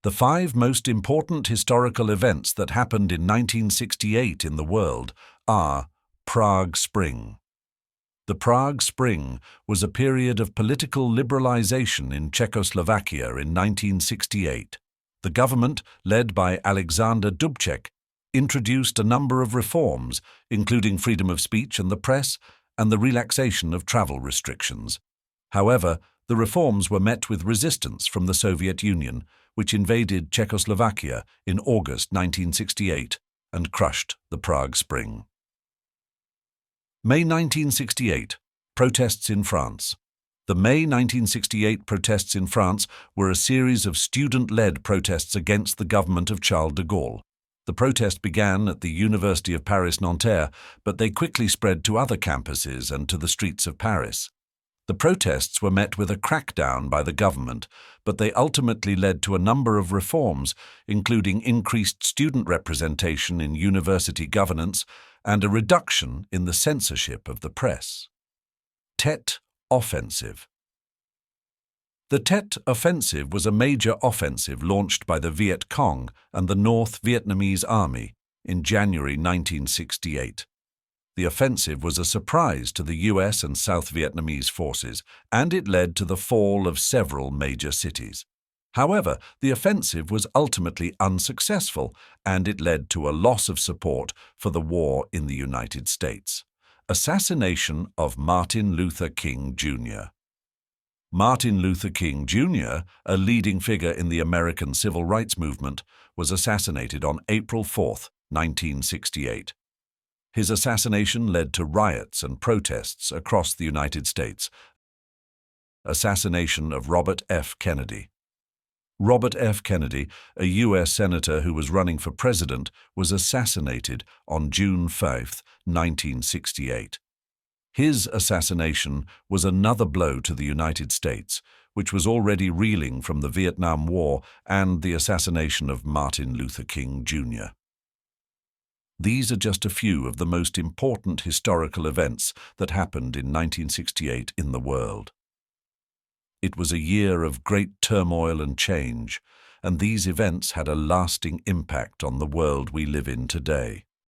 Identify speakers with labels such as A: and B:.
A: The 5 most important historical events that happened in 1968 in the world are Prague Spring. The Prague Spring was a period of political liberalization in Czechoslovakia in 1968. The government, led by Alexander Dubček, introduced a number of reforms, including freedom of speech and the press, and the relaxation of travel restrictions. However, the reforms were met with resistance from the Soviet Union, which invaded Czechoslovakia in August 1968 and crushed the Prague Spring. May 1968, protests in France. The May 1968 protests in France were a series of student-led protests against the government of Charles de Gaulle. The protest began at the University of Paris-Nanterre, but they quickly spread to other campuses and to the streets of Paris. The protests were met with a crackdown by the government, but they ultimately led to a number of reforms, including increased student representation in university governance and a reduction in the censorship of the press. Tet Offensive. The Tet Offensive was a major offensive launched by the Viet Cong and the North Vietnamese Army in January 1968. The offensive was a surprise to the US and South Vietnamese forces, and it led to the fall of several major cities. However, the offensive was ultimately unsuccessful, and it led to a loss of support for the war in the United States. Assassination of Martin Luther King Jr. Martin Luther King Jr., a leading figure in the American civil rights movement, was assassinated on April 4, 1968. His assassination led to riots and protests across the United States. Assassination of Robert F. Kennedy. Robert F. Kennedy, a U.S. senator who was running for president, was assassinated on June 5, 1968. His assassination was another blow to the United States, which was already reeling from the Vietnam War and the assassination of Martin Luther King Jr. These are just a few of the most important historical events that happened in 1968 in the world. It was a year of great turmoil and change, and these events had a lasting impact on the world we live in today.